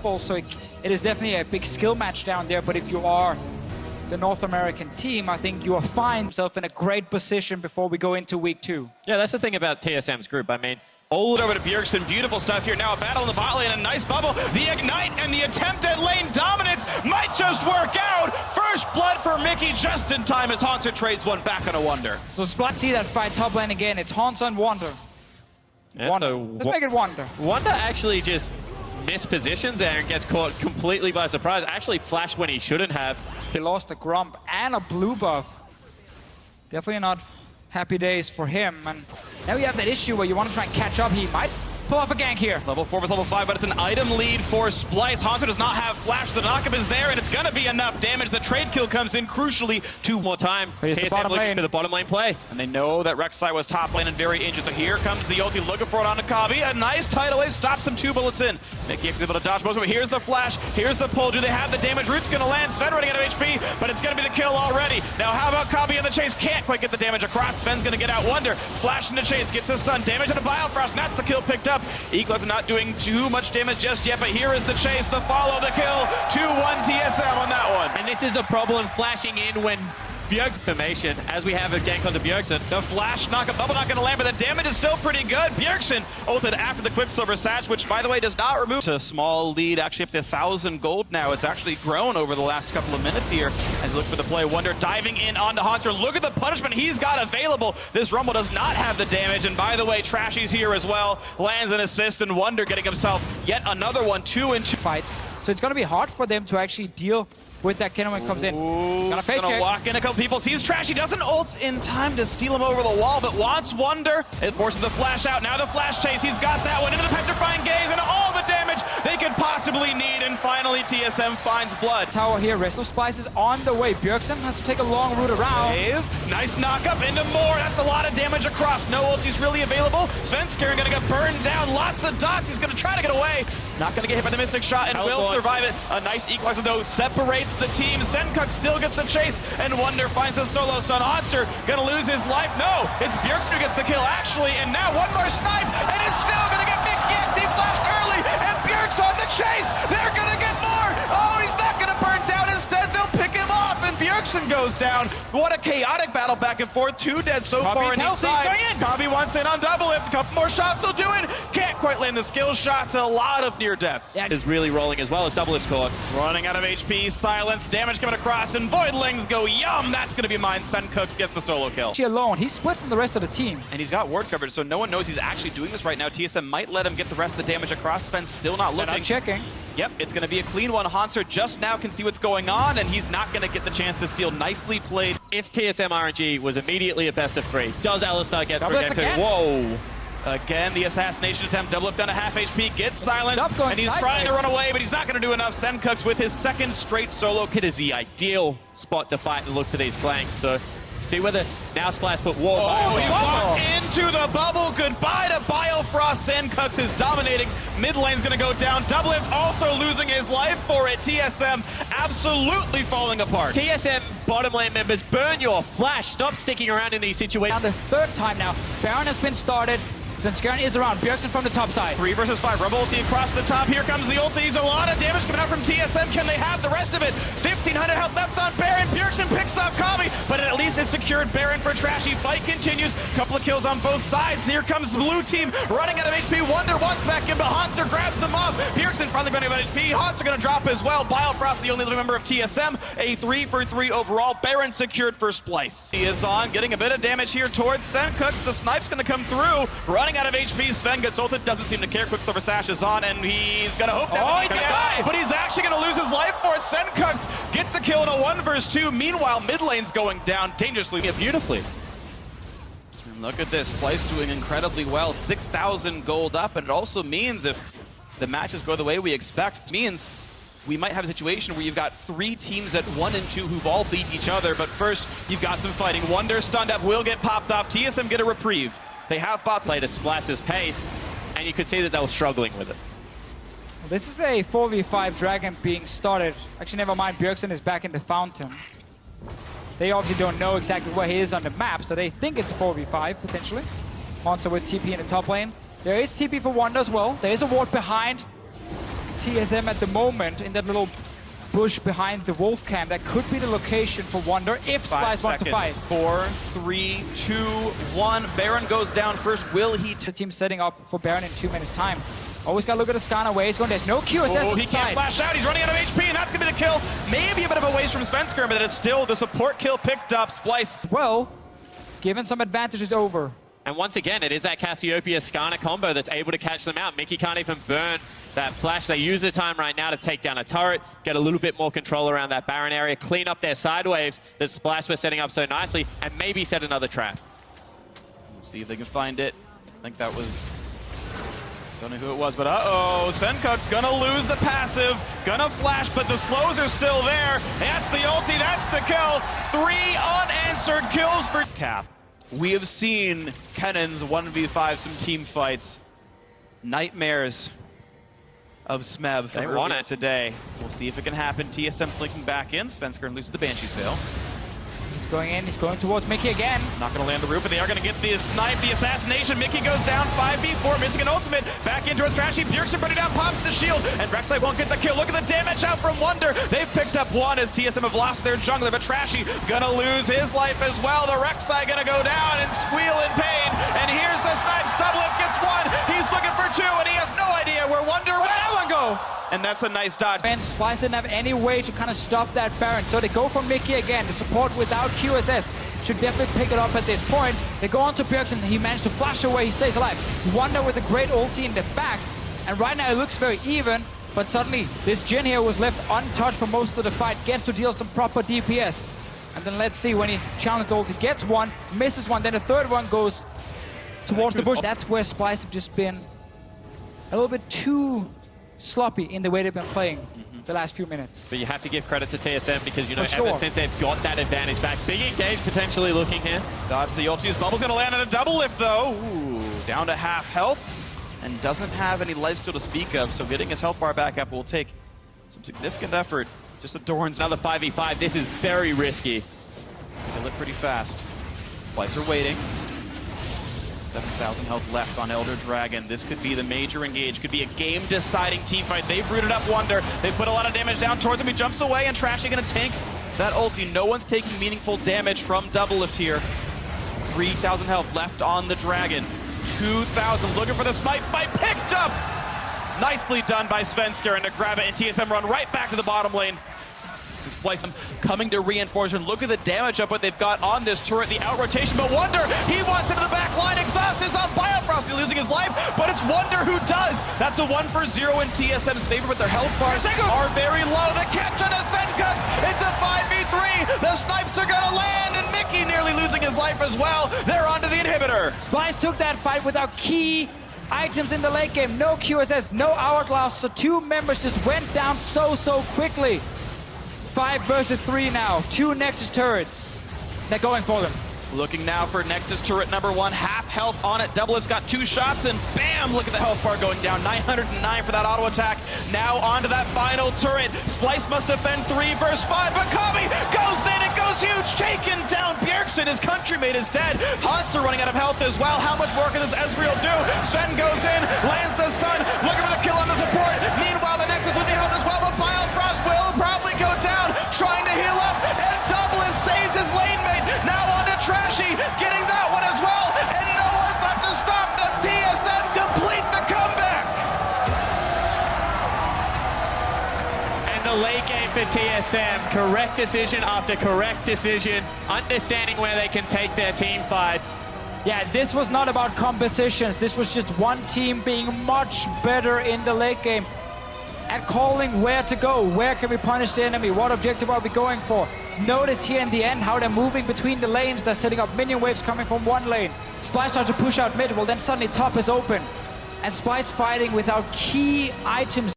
Also, it is definitely a big skill match down there, but if you are the North American team, I think you will find yourself in a great position before we go into week 2. Yeah, that's the thing about TSM's group. I mean, all over to Bjergsen. Beautiful stuff here. Now a battle in the bot lane, a nice bubble. The ignite and the attempt at lane dominance might just work out. First blood for Mickey just in time as Hanser trades one back on a Wonder. So Splyce see that fight top lane again. It's Hanser and Wonder. Yeah, Wonder. Let's make it Wonder. Wonder actually just mispositions there and gets caught completely by surprise. Actually flashed when he shouldn't have. He lost a Grump and a blue buff. Definitely not happy days for him. And now you have that issue where you want to try and catch up. He might pull off a gank here. Level 4 versus level 5, but it's an item lead for Splyce. Hanser does not have flash. The knockup is there, and it's going to be enough damage. The trade kill comes in crucially 2 more time. Here's the bottom lane. To the bottom lane play. And they know that Rek'Sai was top lane and very injured. So here comes the ulti looking for it on Akabi. A nice tidal wave stops him 2 bullets in. Mickey is able to dodge most of it. Here's the flash. Here's the pull. Do they have the damage? Root's going to land. Sven running out of HP, but it's going to be the kill already. Now how about Akabi in the chase? Can't quite get the damage across. Sven's going to get out. Wonder. Flash in the chase. Gets a stun. Damage on the Biofrost, and that's the kill picked up. Eagles are not doing too much damage just yet, but here is the chase, the follow, the kill. 2-1 TSM on that one. And this is a problem flashing in when Bjergsen formation, as we have a gank onto Bjergsen. The flash knockup bubble not going to land, but the damage is still pretty good. Bjergsen ulted after the Quicksilver Sash, which, by the way, does not remove a small lead, actually up to 1,000 gold now. It's actually grown over the last couple of minutes here as you look for the play. Wonder diving in onto Hanser. Look at the punishment he's got available. This Rumble does not have the damage, and by the way, Trashy's here as well. Lands an assist, and Wonder getting himself yet another one, 2 and 2 fights. So it's going to be hard for them to actually deal with that cannon when it comes in. Gonna walk in a couple people. Sees Trashy, doesn't ult in time to steal him over the wall, but wants Wonder. It forces the flash out. Now the flash chase. He's got that one into the petrifying gaze and all the damage they could possibly need. And finally, TSM finds blood. Tower here. Rest of Splyce is on the way. Bjergsen has to take a long route around. Wave. Nice knockup into more. That's a lot of damage across. No ulti's really available. Svenskeren gonna get burned down. Lots of dots. He's gonna try to get away. Not gonna get hit by the Mystic Shot and will survive it. A nice equalizer though separates the team. Senkuk still gets the chase, and Wonder finds a solo stun. Hanser gonna lose his life. No, it's Bjergsen who gets the kill actually, and now one more snipe, and it's still gonna get Mick. Yes, he flashed early, and Bjergsen on the chase. They're gonna get more. Oh, he's not gonna burn down. Instead, they'll pick him off, and Bjergsen goes down. What a chaotic battle back and forth. 2 dead so far on each side. Kabi wants in on double lift. A couple more shots will do it. Can't quite land the skill shots. A lot of near deaths. Yeah, is really rolling as well as double lift caught. Running out of HP, silence, damage coming across, and Voidlings go yum. That's going to be mine. Senkuk gets the solo kill. He alone. He's split from the rest of the team. And he's got ward coverage, so no one knows he's actually doing this right now. TSM might let him get the rest of the damage across. Sven's still not looking. Not checking. Yep, it's going to be a clean one. Hanser just now can see what's going on, and he's not going to get the chance to steal. Nicely played. If TSM RNG was immediately a best of 3, does Alistar get double lift again? Whoa. Again, the assassination attempt, double up down to half HP, gets silent, and he's trying to run away, but he's not going to do enough. Senkuk's with his second straight solo. It is the ideal spot to fight and look for these flanks, so see whether now Splyce put wall. Oh, he walked into the bubble. Goodbye to Biofrost. Senkuk's is dominating. Mid lane's going to go down. Double Lift also losing his life for it. TSM absolutely falling apart. TSM bottom lane members, burn your flash. Stop sticking around in these situations. Now the 3rd time now. Baron has been started. Svenskeren is around. Bjergsen from the top side. 3 versus 5. Rumble ulti across the top. Here comes the ultis. A lot of damage coming out from TSM. Can they have the rest of it? 1,500 health left on Baron. Bjergsen picks up Kami, but at least it's secured Baron for Trashy. Fight continues. Couple of kills on both sides. Here comes the blue team running out of HP. Wonder wants back in, but Hanser grabs him off. Bjergsen finally running out of HP. Hanser going to drop as well. Biofrost, the only living member of TSM. A 3 for 3 overall. Baron secured for Splyce. He is on, getting a bit of damage here towards Senkuk. The snipe's going to come through. Running out of HP. Sven gets ulted, doesn't seem to care. Quicksilver Sash is on, and he's going to hope that he's gonna die. but he's actually going to lose his life for it. Senkuk gets a kill in a 1 versus 2. Meanwhile, mid lane's going down dangerously. Yeah, beautifully. And look at this. Splyce doing incredibly well. 6,000 gold up, and it also means if the matches go the way we expect, means we might have a situation where you've got 3 teams at 1 and 2 who've all beat each other, but first, you've got some fighting. Wonder stunned up, will get popped off. TSM get a reprieve. They have bots. Played at Splyce's pace, and you could see that they were struggling with it. Well, this is a 4v5 Dragon being started. Actually, never mind. Bjergsen is back in the fountain. They obviously don't know exactly where he is on the map, so they think it's a 4v5, potentially. Hanser with TP in the top lane. There is TP for Wonder as well. There is a ward behind TSM at the moment in that little bush behind the wolf camp. That could be the location for Wonder if Splyce wants to fight. 4, 3, 2, 1. Baron goes down first. Will he? The team setting up for Baron in 2 minutes time. Always got to look at the Skarner where he's going. There's no Q. Oh, he can't flash out. He's running out of HP, and that's going to be the kill. Maybe a bit of a waste from Svensker, but it's still the support kill picked up. Splyce. Well, given some advantages over. And once again, it is that Cassiopeia Skarner combo that's able to catch them out. Mickey can't even burn that flash. They use the time right now to take down a turret, get a little bit more control around that Baron area, clean up their side waves that Splyce were setting up so nicely, and maybe set another trap. We'll see if they can find it. I think that was... Don't know who it was, but uh-oh. Senkuk's gonna lose the passive. Gonna flash, but the slows are still there. That's the ulti, that's the kill. 3 unanswered kills for Cap. We have seen Kennon's 1v5 some team fights. Nightmares of Smeb They want it today. We'll see if it can happen. TSM slinking back in. Svensker loses the Banshee's veil. He's going in, he's going towards Mickey again. Not going to land the roof, but they are going to get the snipe, the assassination. Mickey goes down 5v4, missing an ultimate. Back into a strategy. Bjergsen putting down, pops the shield, and Rek'Sai won't get the kill. Look at the damage out from Wonder. They've picked up one as TSM have lost their jungler, but Trashy gonna lose his life as well. The Rek'Sai gonna go down and squeal in pain. And here's the snipe. Doublelift gets one. He's looking for 2, and he has no idea where Wonder went. Where'd that one go? And that's a nice dodge. And Splyce didn't have any way to kind of stop that Baron. So they go for Mickey again. The support without QSS should definitely pick it up at this point. They go on to Bjergsen. He managed to flash away. He stays alive. Wonder with a great ulti in the back. And right now it looks very even. But suddenly this Jhin here was left untouched for most of the fight. Gets to deal some proper DPS. And then let's see when he challenges the ulti. Gets one, misses one. Then the third one goes towards the bush. That's where Splyce have just been a little bit too sloppy in the way they've been playing the last few minutes. But you have to give credit to TSM because, you know, ever since they've got that advantage back. Big engage potentially looking here. Dodge the ulti. His bubble's going to land on a double lift, though. Ooh, down to half health. And doesn't have any lifesteal to speak of, so getting his health bar back up will take some significant effort. Just a Doran's another 5v5. This is very risky. Kill it pretty fast. Splyce waiting. 7,000 health left on Elder Dragon. This could be the major engage. Could be a game-deciding team fight. They've rooted up Wonder. They've put a lot of damage down towards him. He jumps away, and Trashy going to tank that ulti. No one's taking meaningful damage from Doublelift here. 3,000 health left on the Dragon. 2,000 looking for the smite. Fight picked up! Nicely done by Svensker, and to grab it, and TSM run right back to the bottom lane. Splyce coming to reinforcement. Look at the damage up what they've got on this turret, the out rotation, but Wonder, he wants into the back line. Exhaust is on Biofrost, losing his life, but it's Wonder who does. That's a 1-for-0 in TSM's favor, but their health bars are very low. The catch on the Senkuks, it's a 5v3. The snipes are gonna land, and Mickey nearly losing his life as well. They're onto the inhibitor. Splyce took that fight without key items in the late game. No QSS, no hourglass, so 2 members just went down so quickly. 5 versus 3 now. 2 Nexus turrets. They're going for them. Looking now for Nexus turret number 1. Half health on it. Doublelift's got 2 shots, and bam! Look at the health bar going down. 909 for that auto attack. Now onto that final turret. Splyce must defend 3 versus 5, but Kami goes in. It goes huge. Taken down. Bjergsen, his countrymate, is dead. Hansa running out of health as well. How much more can this Ezreal do? Sven goes in, lands the stun, looking for the kill on the support. Meanwhile, the Nexus with the health as well, but Biofrost will probably go down, trying to heal up, and Doublelift saves his lane mate. Now on to Trashy, getting that one as well, and no one's left to stop them. TSM complete the comeback. And the late game for TSM, correct decision after correct decision, understanding where they can take their team fights. Yeah, this was not about compositions. This was just one team being much better in the late game at calling where to go. Where can we punish the enemy? What objective are we going for? Notice here in the end how they're moving between the lanes. They're setting up minion waves coming from one lane. Splyce starts to push out mid. Well, then suddenly top is open. And Splyce fighting without key items.